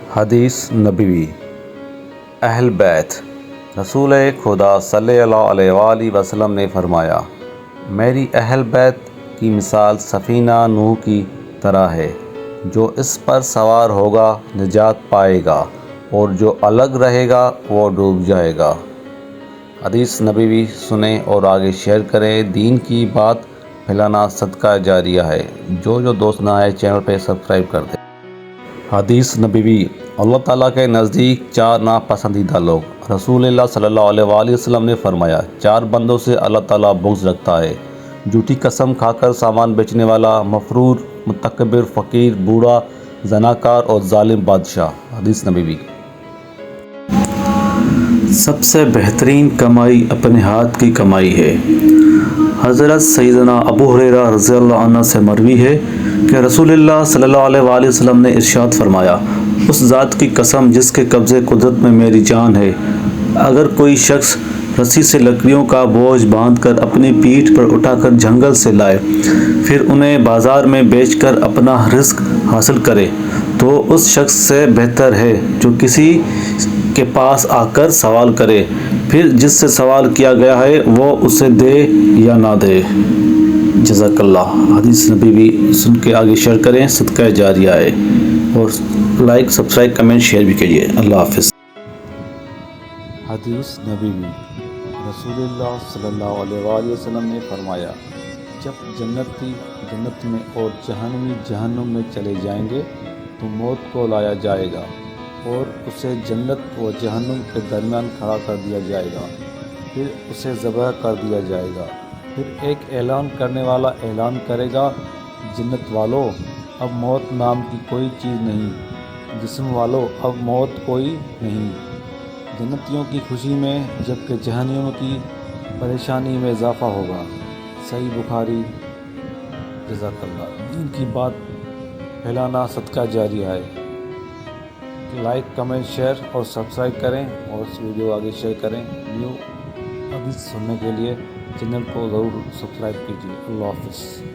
حدیث نبوی۔ اہل بیت۔ رسول خدا صلی اللہ علیہ وآلہ وسلم نے فرمایا، میری اہل بیت کی مثال سفینہ نوح کی طرح ہے، جو اس پر سوار ہوگا نجات پائے گا اور جو الگ رہے گا وہ ڈوب جائے گا۔ حدیث نبوی سنیں اور آگے شیئر کریں۔ دین کی بات پھیلانا صدقہ جاریہ ہے۔ جو دوست نہ آئے چینل پہ سبسکرائب کر دیں۔ حدیث نبوی۔ اللہ تعالیٰ کے نزدیک 4 ناپسندیدہ لوگ۔ رسول اللہ صلی اللہ علیہ وآلہ وسلم نے فرمایا، 4 بندوں سے اللہ تعالیٰ بغض رکھتا ہے: جھوٹی قسم کھا کر سامان بیچنے والا، مفرور، متکبر، فقیر، بوڑھا، زناکار اور ظالم بادشاہ۔ حدیث نبوی۔ سب سے بہترین کمائی اپنے ہاتھ کی کمائی ہے۔ حضرت سیدنا ابو ہریرہ رضی اللہ عنہ سے مروی ہے کہ رسول اللہ صلی اللہ علیہ وآلہ وسلم نے ارشاد فرمایا، اس ذات کی قسم جس کے قبضے قدرت میں میری جان ہے، اگر کوئی شخص رسی سے لکڑیوں کا بوجھ باندھ کر اپنی پیٹھ پر اٹھا کر جنگل سے لائے، پھر انہیں بازار میں بیچ کر اپنا رزق حاصل کرے، تو اس شخص سے بہتر ہے جو کسی کے پاس آ کر سوال کرے، پھر جس سے سوال کیا گیا ہے وہ اسے دے یا نہ دے۔ جزاک اللہ۔ حدیث نبوی سن کے آگے شیئر کریں، صدقہ جاریہ ہے، اور لائک، سبسکرائب، کمنٹ، شیئر بھی کیجیے۔ اللہ حافظ۔ حدیث نبوی۔ رسول اللہ صلی اللہ علیہ وآلہ وسلم نے فرمایا، جب جنتی جنت میں اور جہنمی جہنم میں چلے جائیں گے تو موت کو لایا جائے گا اور اسے جنت و جہنم کے درمیان کھڑا کر دیا جائے گا، پھر اسے ذبح کر دیا جائے گا۔ پھر ایک اعلان کرنے والا اعلان کرے گا، جنت والو، اب موت نام کی کوئی چیز نہیں، جسم والو، اب موت کوئی نہیں۔ جنتیوں کی خوشی میں جبکہ جہنمیوں کی پریشانی میں اضافہ ہوگا۔ صحیح بخاری۔ جزاک اللہ۔ دین کی بات پھیلانا صدقہ جاریہ ہے۔ لائک، کمنٹ، شیئر اور سبسکرائب کریں، اور اس ویڈیو آگے شیئر کریں۔ نیو حدیث سننے کے لیے چینل کو ضرور سبسکرائب کیجیے۔ اللہ حافظ۔